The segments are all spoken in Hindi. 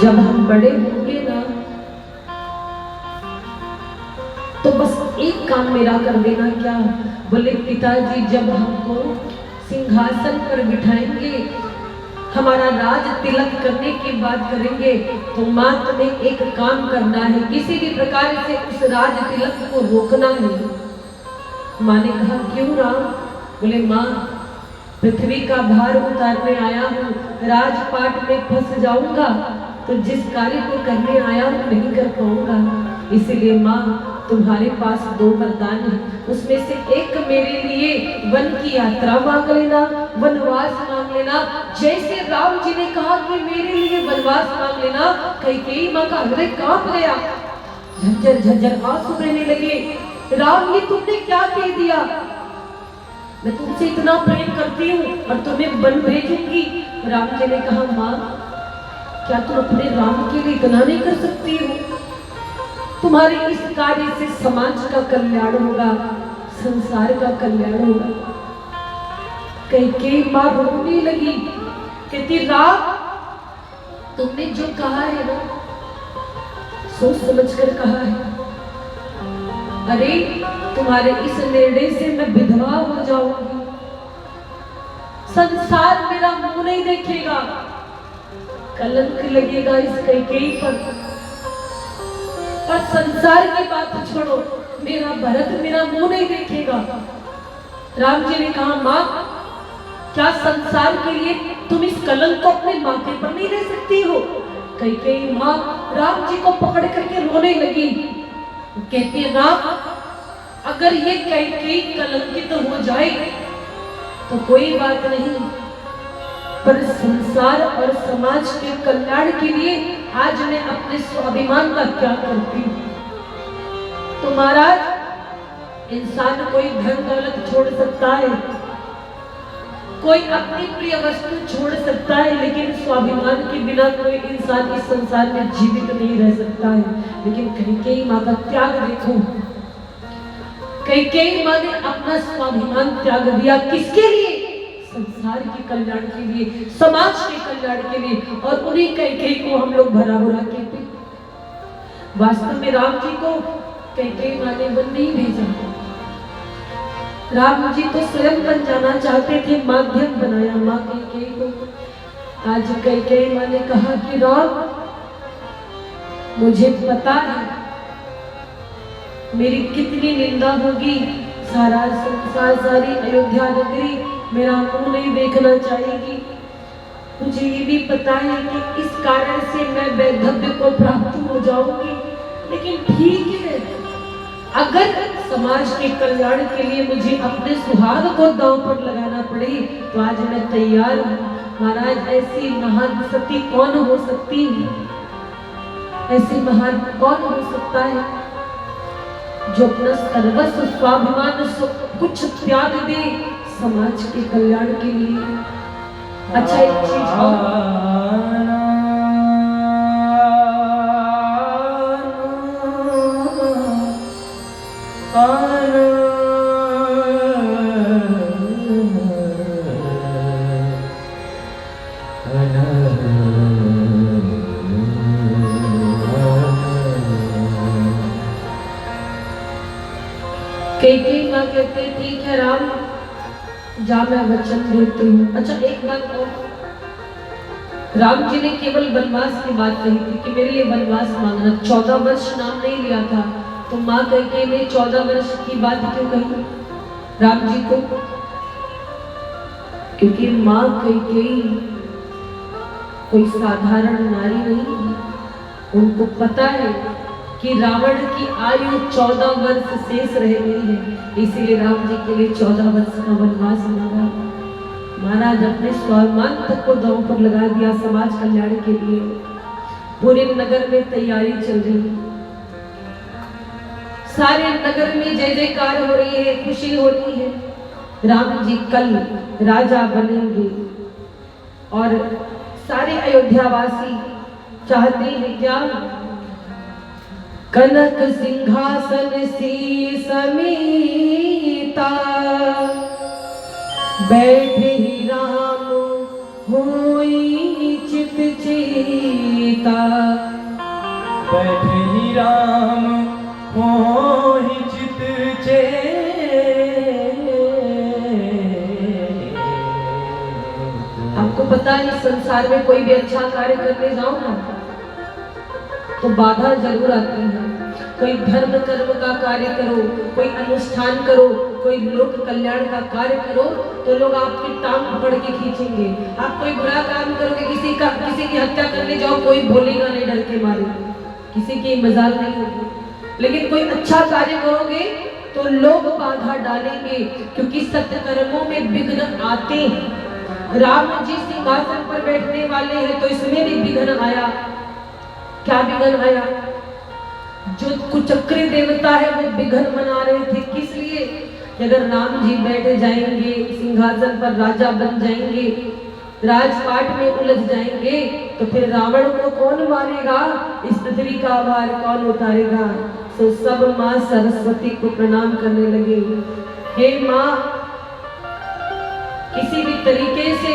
जब हम बड़े होंगे ना तो बस एक काम मेरा कर देना। क्या? बोले पिताजी जब हमको सिंहासन पर बिठाएंगे, हमारा राज तिलक करने की बात करेंगे, तो माँ तुम्हें एक काम करना है, किसी भी प्रकार से उस राज तिलक को रोकना है। माँ ने कहा क्यों राम? बोले माँ पृथ्वी का भार उतारने आया हूँ, राजपाट में फंस जाऊंगा तो जिस कार्य को करने आया हूँ नहीं कर पाऊंगा, इसीलिए माँ तुम्हारे पास दो वरदान है, उसमें से एक मेरे लिए वन की यात्रा मांग लेना, वनवास मांग लेना। जैसे राम जी ने कहा कि मेरे लिए वनवास मांग लेना, कैकेयी माँ का हृदय कांप गया, झंझर झंझर आंसू बहने लगे। राम ये तुमने क्या कह दिया? मैं तुमसे इतना प्रेम करती हूँ और तुम्हें वन भेजूंगी। राम जी ने कहा माँ क्या तुम अपने राम के लिए इतना नहीं कर सकती हो? तुम्हारे इस कार्य से समाज का कल्याण होगा, संसार का कल्याण होगा। कैकेयी माँ रोने लगी, कहती राम तुमने जो कहा है ना सोच समझ कर कहा है। अरे तुम्हारे इस निर्णय से मैं विधवा हो जाऊंगी, संसार मेरा मुंह नहीं देखेगा, कलंक लगेगा इस कैकेयी पर। और संसार की बात छोड़ो, मेरा भरत मेरा मुंह नहीं देखेगा। राम जी ने कहा माँ क्या संसार के लिए तुम इस कलंक को अपने माथे पर नहीं ले सकती हो? कैकेयी माँ राम जी को पकड़ करके रोने लगी, कहती है राम अगर ये कैकेयी कलंकित हो जाए तो कोई बात नहीं, पर संसार और समाज के कल्याण के लिए आज मैं अपने स्वाभिमान का त्याग करती हूँ। तो महाराज इंसान कोई धन दौलत छोड़ सकता है, कोई अपनी प्रिय वस्तु छोड़ सकता है, लेकिन स्वाभिमान के बिना कोई इंसान इस संसार में जीवित नहीं रह सकता है। लेकिन कैकेयी माँ का त्याग देखो, कैकेयी माँ ने अपना स्वाभिमान त्याग दिया, किसके लिए? संसार के कल्याण के लिए, समाज के कल्याण के लिए। और उन्हीं कैकेयी को हम लोग भरा बुरा कहते। वास्तव में राम जी को कैकेयी माँ ने वन नहीं भेजा, राम जी तो स्वयं बन जाना चाहते थे, माध्यम बनाया माँ कैकेयी को। आज कैकेयी माँ ने कहा कि राम मुझे पता है मेरी कितनी निंदा होगी, सारा संसार सारी अयोध्या नगरी मेरा मुंह नहीं देखना चाहेगी, मुझे ये भी पता है कि इस कारण से मैं वैधव्य को प्राप्त हो जाऊंगी, लेकिन ठीक है अगर समाज के कल्याण के लिए मुझे अपने सुहाग को दांव पर लगाना पड़े तो आज मैं तैयार हूँ। महाराज ऐसी महान सती कौन हो सकती है? ऐसी महान कौन हो सकता है जो अपना सर्वस्व स्वाभिमान सब कुछ त्याग दे समाज के कल्याण के लिए? अच्छा एक चीज कैकेयी माँ कहते ठीक है राम जा मैं वचन देती हूँ। अच्छा एक बात और, राम जी ने केवल वनवास की बात कही थी कि मेरे लिए वनवास मांगना, 14 वर्ष नाम नहीं लिया था, तो माँ कैकेयी ने 14 वर्ष की बात क्यों कही राम जी को? क्योंकि माँ कैकेयी कोई साधारण नारी नहीं है, उनको पता है कि रावण की आयु 14 वर्ष शेष रह गई है, इसीलिए राम जी के लिए 14 वर्ष का वनवास मांगा। महाराज अपने स्वाभिमान तक को दांव पर लगा दिया समाज कल्याण के लिए। पूरे नगर में तैयारी चल रही है, सारे नगर में जय जयकार हो रही है, खुशी हो रही है। राम जी कल राजा बनेंगे और सारे अयोध्यावासी चाहते हैं क्या? कनक सिंहासन शीश मीता, बैठे ही राम होई चित चेता। पता है इस संसार में कोई भी अच्छा कार्य करने जाओ ना तो बाधा जरूर आती है। कोई धर्म कर्म का कार्य करो, कोई अनुष्ठान करो, कोई लोक कल्याण का कार्य करो तो लोग आपकी टांग पकड़ के खींचेंगे। आप कोई बुरा काम करोगे, किसी की हत्या करने जाओ, कोई बोलेगा नहीं डर के मारे, किसी की मजाल नहीं होगी। लेकिन कोई अच्छा कार्य करोगे तो लोग बाधा डालेंगे, क्योंकि सत्कर्मों में विघ्न आते हैं। राम जी सिंहासन पर बैठने वाले हैं तो इसमें भी विघ्न आया। क्या विघ्न आया? जो कुचक्री देवता है वो विघ्न मना रहे थे। किस लिए? अगर राम जी बैठ जाएंगे सिंहासन पर, राजा बन जाएंगे, राजपाट में उलझ जाएंगे तो फिर रावण को कौन मारेगा? इस पृथ्वी का भार कौन उतारेगा? तो सब माँ सरस्वती को प्रणाम करने लगे। हे माँ, किसी भी तरीके से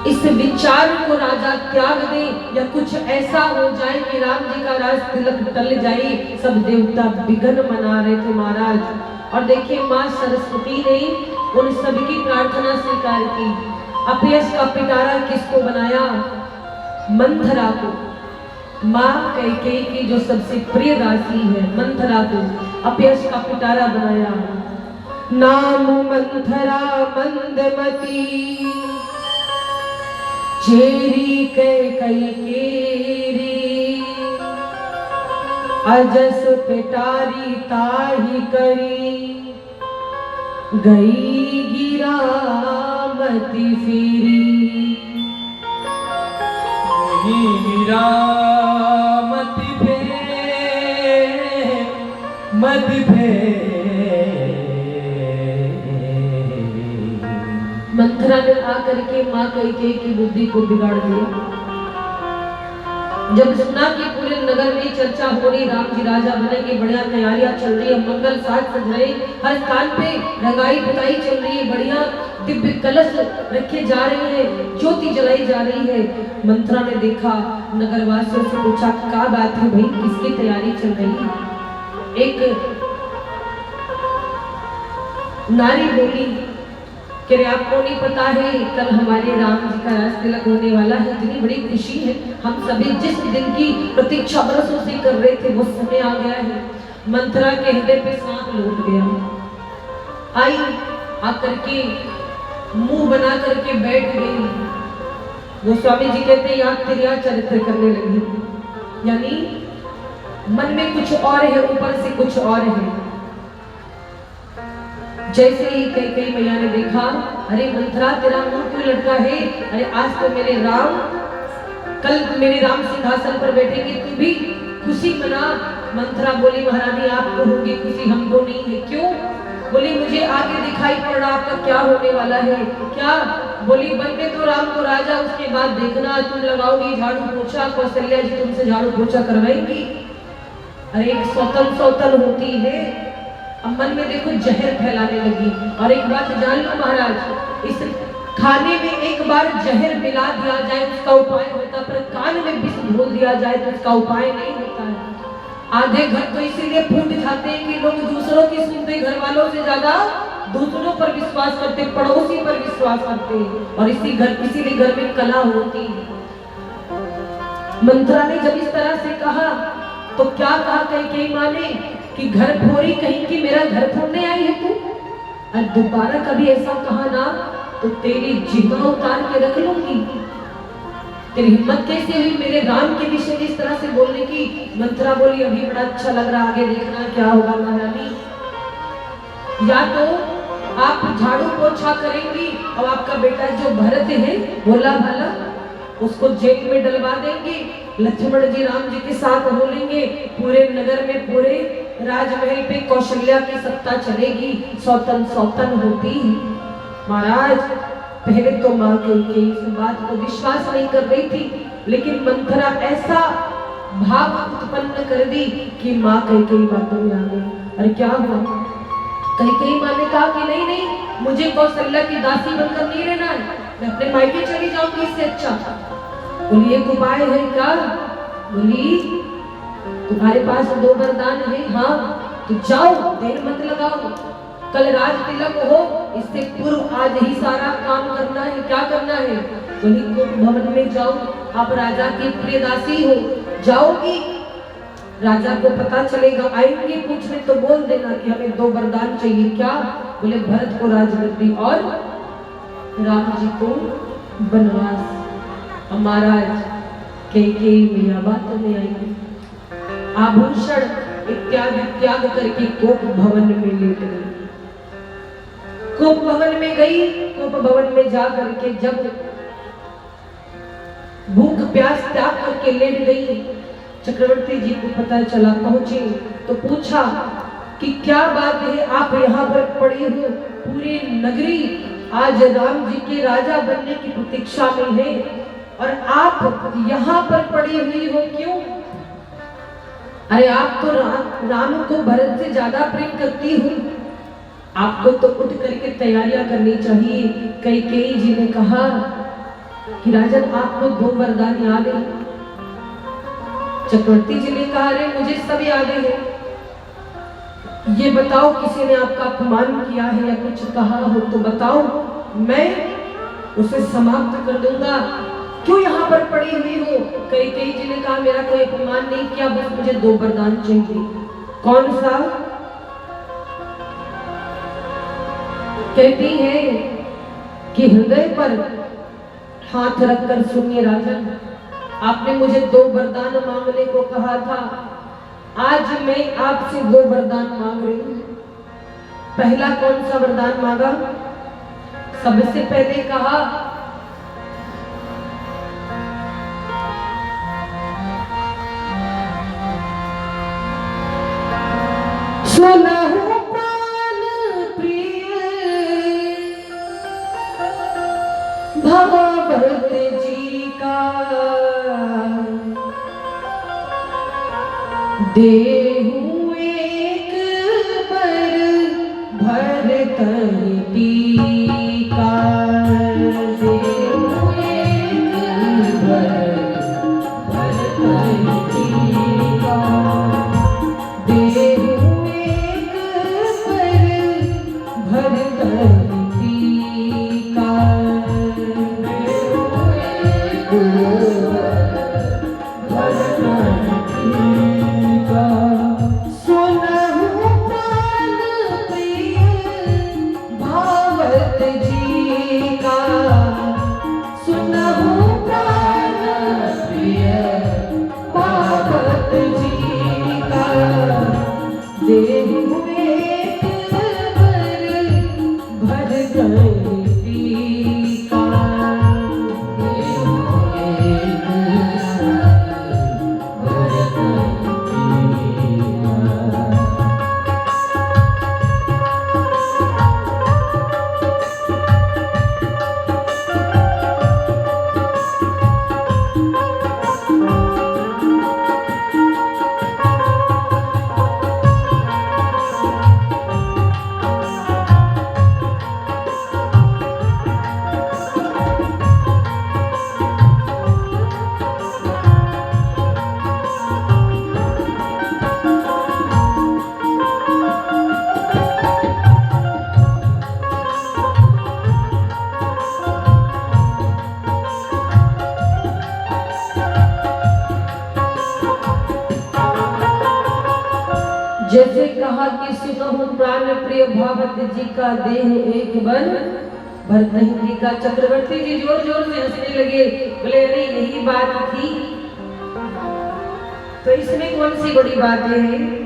इस विचार को राजा त्याग दे या कुछ ऐसा हो जाए कि राम जी का राज तिलक टल जाए। सब देवता विघ्न मना रहे थे महाराज। और देखिए माँ सरस्वती ने उन सबकी प्रार्थना स्वीकार की। अपयश का पिटारा किसको बनाया? मंथरा को। माँ कैकेयी की जो सबसे प्रिय दासी है मंथरा को अपयश का पिटारा बनाया। नाम मंथरा मंदमती, चेरी कैकेयी केरी, अजस पिटारी ताही करी, गई गिरामती फिरी। गिरामती फे मति फे। मंथरा ने आकर के माँ कैकेयी की बुद्धि को बिगाड़ दिया। जब सुना कि पूरे नगर में चर्चा हो रही, राम जी राजा बनेंगे, बढ़िया तैयारियां चल रही है, मंगल साज सज रहे, हर स्थान पे रंगाई पुताई चल रही है, बढ़िया दिव्य कलश रखे जा रहे हैं, ज्योति जलाई जा रही है। मंथरा ने देखा, नगरवासियों से पूछा क्या बात है भाई, किसकी तैयारी चल रही है? एक नारी बोली कि आपको नहीं पता है कल हमारे राम जी का राज तिलक होने वाला है, इतनी बड़ी खुशी है, हम सभी जिस दिन की प्रतीक्षा बरसों से कर रहे थे वो समय आ गया है। मंथरा के हृदय पे सांप लौट गया। आई आकर के मुंह बना करके बैठ गई। गोस्वामी जी कहते हैं याद तिरिया चरित्र करने लगी, यानी मन में कुछ और है, ऊपर से कुछ और है। जैसे ही कैकेयी मैया ने देखा, अरे मंथरा तेरा मुंह क्यों लटका है? अरे आज तो मेरे राम, कल मेरे राम सिंहासन पर बैठेंगे, तू भी खुशी मना। मंथरा बोली महारानी आपको होगी खुशी, हमको नहीं है। क्यों? बोली मुझे आगे दिखाई पड़ रहा आपका क्या होने वाला है। क्या? बोली बनने तो राम को राजा, उसके बाद देखना तुम लगाओगी झाड़ू पोछा, कौशल्या जी तुमसे झाड़ू पोछा करवाएंगी। अरे एक सौतन होती है। अब मन में देखो जहर फैलाने लगी। और एक बात जान लो महाराज, इस खाने में एक बार जहर मिला दिया जाए उसका उपाय होता, पर कान में विष घोल दिया जाए तो उसका उपाय नहीं होता है। आधे घर तो इसीलिए फूट जाते हैं कि लोग दूसरों की सुनते, घर वालों से ज्यादा दूसरों पर विश्वास करते, पड़ोसी पर विश्वास करते, और इसीलिए घर में कला होती है। मंथरा ने जब इस तरह से कहा तो क्या कहा कैकेयी माँ ने कि घर फोड़ी कहीं कि मेरा घर फोड़ने आई है तू, और दोबारा कभी ऐसा कहा ना तो तेरी जिह्वा उतार के रख लूंगी। तेरी हिम्मत कैसे हुई मेरे राम के विषय में इस तरह से बोलने की? मंथरा बोली अभी बड़ा अच्छा लग रहा, आगे देखना क्या होगा महारानी। या तो आप झाड़ू पोछा करेंगी और आपका बेटा जो भरत है भोला भाला उसको जेल में डलवा देंगे, लक्ष्मण जी राम जी के साथ बोलेंगे, पूरे नगर में पूरे राजमहल पे कौशल्या की सत्ता चलेगी, सौतन होती है। महाराज पहले तो माँ कैकेयी इस बात को विश्वास नहीं कर रही थी, लेकिन मंथरा ऐसा भाव उत्पन्न कर दी कि माँ कैकेयी बातों में आ गई। अरे क्या हुआ? कैकेयी माँ ने कहा कि नहीं मुझे कौशल्या की दासी बनकर नहीं रहना है, मैं अपने मायके चली जाऊंगी, इससे अच्छा। बोली एक उपाय है क्या? बोली तुम्हारे पास 2 वरदान है। हाँ तो जाओ, देर मत लगाओ। कल राज तिलक हो, इससे पूर्व आज ही सारा काम करना है। क्या करना है? बोली कुंभ भवन में जाओ, आप राजा की प्रिय दासी हो, जाओगी, राजा को पता चलेगा, आएंगे पूछने तो बोल देना कि हमें 2 वरदान चाहिए। क्या? बोले भरत को राजगद्दी और राम जी को वनवास। महाराज कई मैया बात में आई, आभूषण इत्यादि त्याग करके कोप भवन में लेट गई। कोप भवन में गई, कोप भवन में जा करके जब भूख प्यास त्याग करके लेट गई, चक्रवर्ती जी को पता चला, पहुंचे तो पूछा कि क्या बात है, आप यहाँ पर पड़ी हो, पूरी नगरी आज राम जी के राजा बनने की प्रतीक्षा में है और आप यहाँ पर पड़ी हुई हो, क्यों? अरे आप तो राम को भरत से ज्यादा प्रेम करती हो, आपको तो उठ करके तैयारियां करनी चाहिए। कई जी ने कहा कि राजन आपको 2 वरदान याद है। चक्रवर्ती जी ने कहा अरे मुझे सब याद है, ये बताओ किसी ने आपका अपमान किया है या कुछ कहा हो तो बताओ, मैं उसे समाप्त कर दूंगा। क्यों यहाँ पर पड़ी हुई हो? कई जी ने कहा मेरा कोई अपमान नहीं किया, बस मुझे 2 वरदान चाहिए। कौन सा? कहती है कि हृदय पर हाथ रखकर सुनिए राजन, आपने मुझे 2 वरदान मांगने को कहा था, आज मैं आपसे 2 वरदान मांग रही हूँ। पहला कौन सा वरदान मांगा? सबसे पहले कहा सुनहु प्राण प्रिय भगवत जी का, देहु एक बर भरत टीका, देहु एक बर भरत टीका, देहु जैसे कहा कि सुनहु प्राण प्रिय भावत जी का, देह एक बन भरत जी का। चक्रवर्ती जी जोर जोर से हंसने लगे, बोले अरे यही बात थी, तो इसमें कौन सी बड़ी बात है?